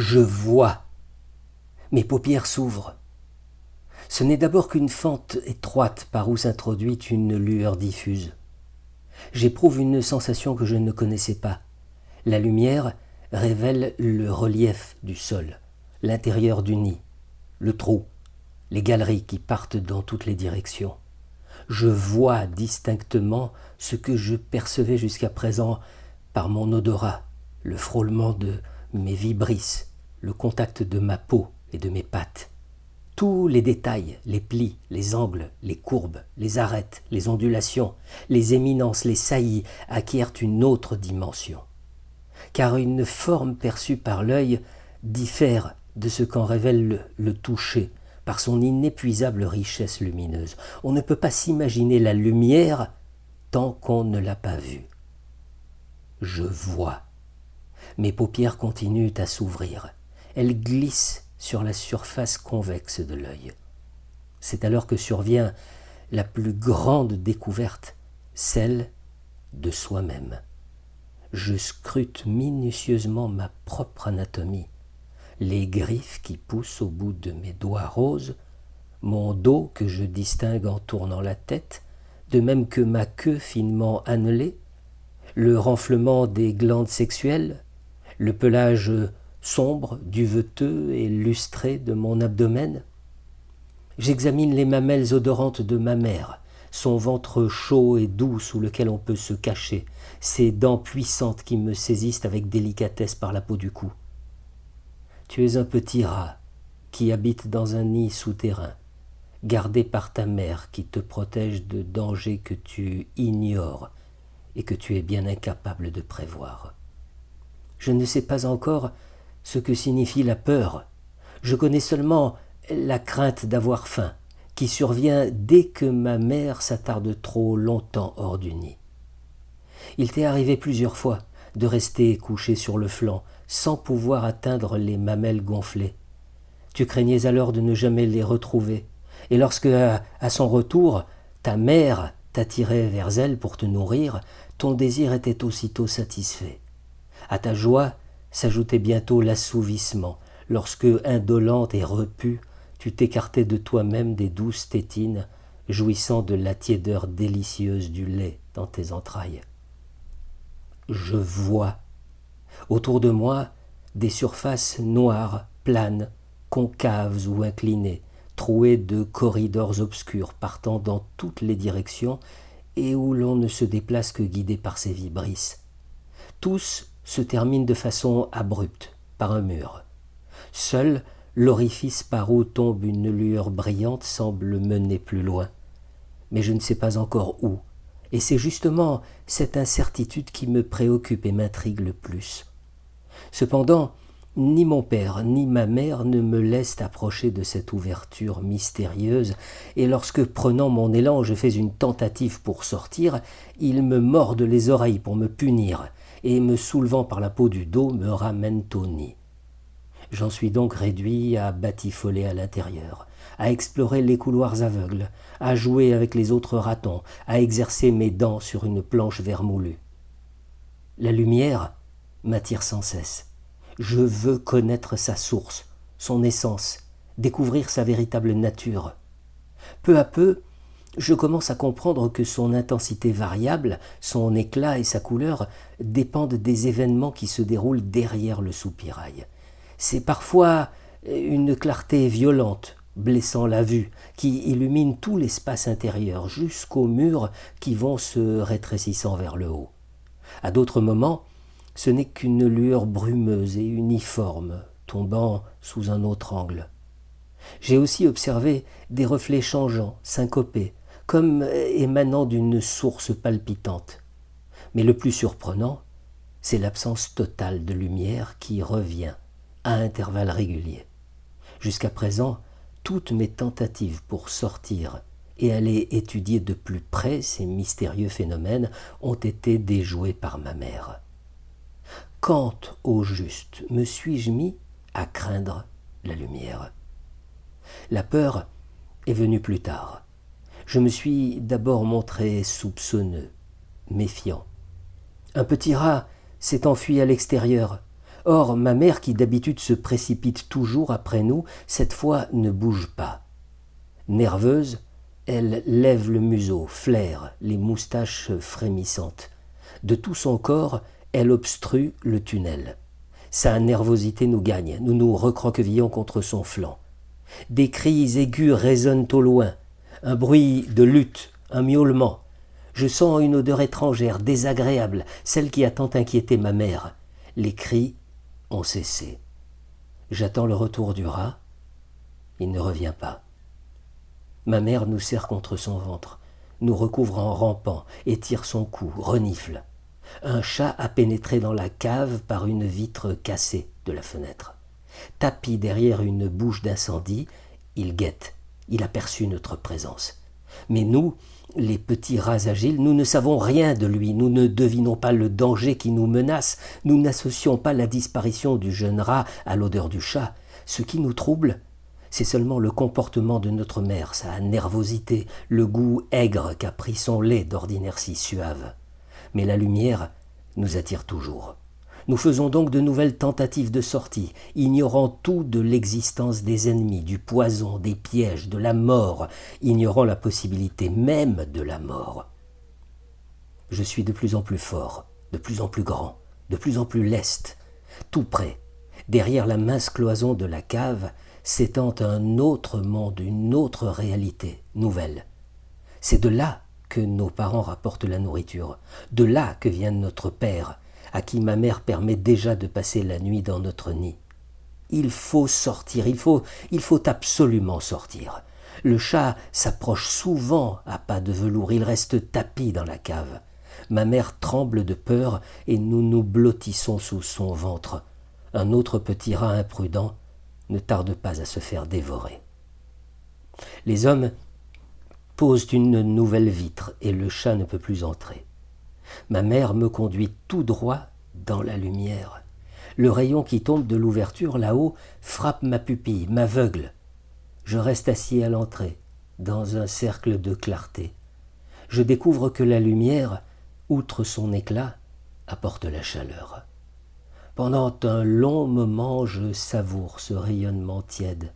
Je vois. Mes paupières s'ouvrent. Ce n'est d'abord qu'une fente étroite par où s'introduit une lueur diffuse. J'éprouve une sensation que je ne connaissais pas. La lumière révèle le relief du sol, l'intérieur du nid, le trou, les galeries qui partent dans toutes les directions. Je vois distinctement ce que je percevais jusqu'à présent par mon odorat, le frôlement de mes vibrisses, le contact de ma peau et de mes pattes. Tous les détails, les plis, les angles, les courbes, les arêtes, les ondulations, les éminences, les saillies acquièrent une autre dimension. Car une forme perçue par l'œil diffère de ce qu'en révèle le toucher par son inépuisable richesse lumineuse. On ne peut pas s'imaginer la lumière tant qu'on ne l'a pas vue. Je vois. Mes paupières continuent à s'ouvrir. Elles glissent sur la surface convexe de l'œil. C'est alors que survient la plus grande découverte, celle de soi-même. Je scrute minutieusement ma propre anatomie, les griffes qui poussent au bout de mes doigts roses, mon dos que je distingue en tournant la tête, de même que ma queue finement annelée, le renflement des glandes sexuelles, le pelage sombre, duveteux et lustré de mon abdomen. J'examine les mamelles odorantes de ma mère, son ventre chaud et doux sous lequel on peut se cacher, ses dents puissantes qui me saisissent avec délicatesse par la peau du cou. Tu es un petit rat qui habite dans un nid souterrain, gardé par ta mère qui te protège de dangers que tu ignores et que tu es bien incapable de prévoir. Je ne sais pas encore ce que signifie la peur. Je connais seulement la crainte d'avoir faim, qui survient dès que ma mère s'attarde trop longtemps hors du nid. Il t'est arrivé plusieurs fois de rester couché sur le flanc, sans pouvoir atteindre les mamelles gonflées. Tu craignais alors de ne jamais les retrouver, et lorsque, à son retour, ta mère t'attirait vers elle pour te nourrir, ton désir était aussitôt satisfait. À ta joie s'ajoutait bientôt l'assouvissement, lorsque, indolente et repue, tu t'écartais de toi-même des douces tétines, jouissant de la tiédeur délicieuse du lait dans tes entrailles. Je vois. Autour de moi, des surfaces noires, planes, concaves ou inclinées, trouées de corridors obscurs partant dans toutes les directions et où l'on ne se déplace que guidé par ses vibrisses. Tous se terminent de façon abrupte, par un mur. Seul l'orifice par où tombe une lueur brillante semble mener plus loin. Mais je ne sais pas encore où, et c'est justement cette incertitude qui me préoccupe et m'intrigue le plus. Cependant, ni mon père ni ma mère ne me laissent approcher de cette ouverture mystérieuse, et lorsque, prenant mon élan, je fais une tentative pour sortir, ils me mordent les oreilles pour me punir, et me soulevant par la peau du dos, me ramènent au nid. J'en suis donc réduit à batifoler à l'intérieur, à explorer les couloirs aveugles, à jouer avec les autres ratons, à exercer mes dents sur une planche vermoulue. La lumière m'attire sans cesse. Je veux connaître sa source, son essence, découvrir sa véritable nature. Peu à peu, je commence à comprendre que son intensité variable, son éclat et sa couleur dépendent des événements qui se déroulent derrière le soupirail. C'est parfois une clarté violente, blessant la vue, qui illumine tout l'espace intérieur jusqu'aux murs qui vont se rétrécissant vers le haut. À d'autres moments, ce n'est qu'une lueur brumeuse et uniforme, tombant sous un autre angle. J'ai aussi observé des reflets changeants, syncopés, comme émanant d'une source palpitante. Mais le plus surprenant, c'est l'absence totale de lumière qui revient à intervalles réguliers. Jusqu'à présent, toutes mes tentatives pour sortir et aller étudier de plus près ces mystérieux phénomènes ont été déjouées par ma mère. Quand, au juste, me suis-je mis à craindre la lumière? La peur est venue plus tard. Je me suis d'abord montré soupçonneux, méfiant. Un petit rat s'est enfui à l'extérieur. Or, ma mère, qui d'habitude se précipite toujours après nous, cette fois ne bouge pas. Nerveuse, elle lève le museau, flaire les moustaches frémissantes. De tout son corps, elle obstrue le tunnel. Sa nervosité nous gagne, nous nous recroquevillons contre son flanc. Des cris aigus résonnent au loin, un bruit de lutte, un miaulement. Je sens une odeur étrangère, désagréable, celle qui a tant inquiété ma mère. Les cris ont cessé. J'attends le retour du rat. Il ne revient pas. Ma mère nous serre contre son ventre, nous recouvre en rampant, étire son cou, renifle. Un chat a pénétré dans la cave par une vitre cassée de la fenêtre. Tapi derrière une bouche d'incendie, il guette. Il aperçut notre présence. Mais nous, les petits rats agiles, nous ne savons rien de lui, nous ne devinons pas le danger qui nous menace, nous n'associons pas la disparition du jeune rat à l'odeur du chat. Ce qui nous trouble, c'est seulement le comportement de notre mère, sa nervosité, le goût aigre qu'a pris son lait d'ordinaire si suave. Mais la lumière nous attire toujours. Nous faisons donc de nouvelles tentatives de sortie, ignorant tout de l'existence des ennemis, du poison, des pièges, de la mort, ignorant la possibilité même de la mort. Je suis de plus en plus fort, de plus en plus grand, de plus en plus leste. Tout près, derrière la mince cloison de la cave, s'étend un autre monde, une autre réalité, nouvelle. C'est de là que nos parents rapportent la nourriture, de là que vient notre père, à qui ma mère permet déjà de passer la nuit dans notre nid. Il faut sortir, il faut absolument sortir. Le chat s'approche souvent à pas de velours, il reste tapi dans la cave. Ma mère tremble de peur et nous nous blottissons sous son ventre. Un autre petit rat imprudent ne tarde pas à se faire dévorer. Les hommes posent une nouvelle vitre et le chat ne peut plus entrer. Ma mère me conduit tout droit dans la lumière. Le rayon qui tombe de l'ouverture là-haut frappe ma pupille, m'aveugle. Je reste assis à l'entrée, dans un cercle de clarté. Je découvre que la lumière, outre son éclat, apporte la chaleur. Pendant un long moment, je savoure ce rayonnement tiède.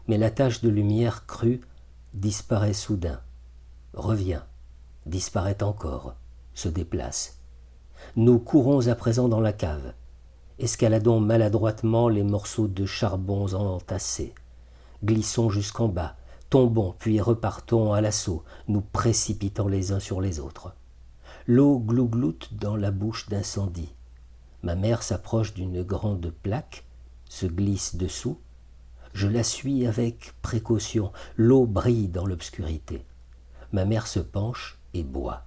Mais la tache de lumière crue disparaît soudain, revient, disparaît encore, se déplace. Nous courons à présent dans la cave, escaladons maladroitement les morceaux de charbons entassés, glissons jusqu'en bas, tombons puis repartons à l'assaut, nous précipitant les uns sur les autres. L'eau glougloute dans la bouche d'incendie. Ma mère s'approche d'une grande plaque, se glisse dessous. Je la suis avec précaution. L'eau brille dans l'obscurité. Ma mère se penche et boit.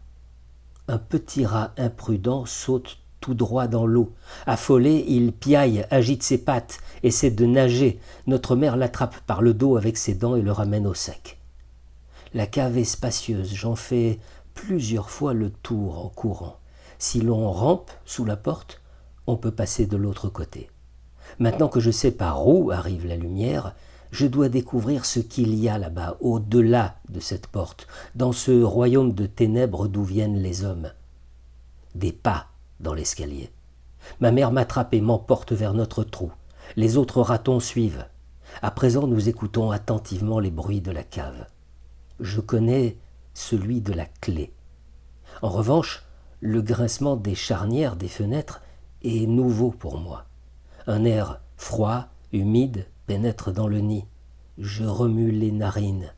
Un petit rat imprudent saute tout droit dans l'eau. Affolé, il piaille, agite ses pattes, essaie de nager. Notre mère l'attrape par le dos avec ses dents et le ramène au sec. La cave est spacieuse. J'en fais plusieurs fois le tour en courant. Si l'on rampe sous la porte, on peut passer de l'autre côté. Maintenant que je sais par où arrive la lumière, je dois découvrir ce qu'il y a là-bas, au-delà de cette porte, dans ce royaume de ténèbres d'où viennent les hommes. Des pas dans l'escalier. Ma mère m'attrape et m'emporte vers notre trou. Les autres ratons suivent. À présent, nous écoutons attentivement les bruits de la cave. Je connais celui de la clé. En revanche, le grincement des charnières des fenêtres est nouveau pour moi. Un air froid, humide, pénètre dans le nid. Je remue les narines.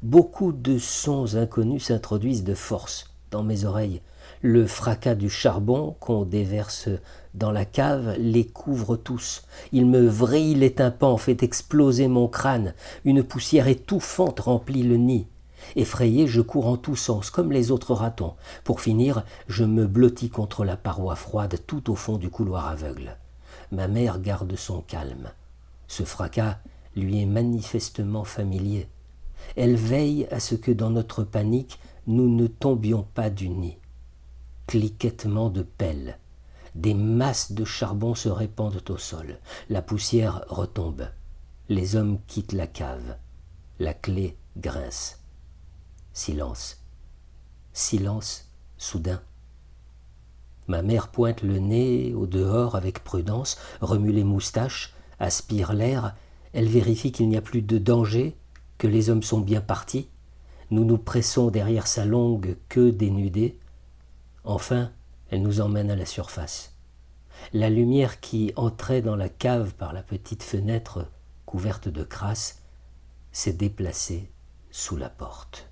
Beaucoup de sons inconnus s'introduisent de force dans mes oreilles. Le fracas du charbon qu'on déverse dans la cave les couvre tous. Il me vrille les tympans, fait exploser mon crâne. Une poussière étouffante remplit le nid. Effrayé, je cours en tous sens, comme les autres ratons. Pour finir, je me blottis contre la paroi froide tout au fond du couloir aveugle. Ma mère garde son calme. Ce fracas lui est manifestement familier. Elle veille à ce que dans notre panique, nous ne tombions pas du nid. Cliquettement de pelles. Des masses de charbon se répandent au sol. La poussière retombe. Les hommes quittent la cave. La clé grince. Silence. Silence soudain. Ma mère pointe le nez au dehors avec prudence, remue les moustaches, aspire l'air, elle vérifie qu'il n'y a plus de danger, que les hommes sont bien partis. Nous nous pressons derrière sa longue queue dénudée. Enfin, elle nous emmène à la surface. La lumière qui entrait dans la cave par la petite fenêtre couverte de crasse s'est déplacée sous la porte.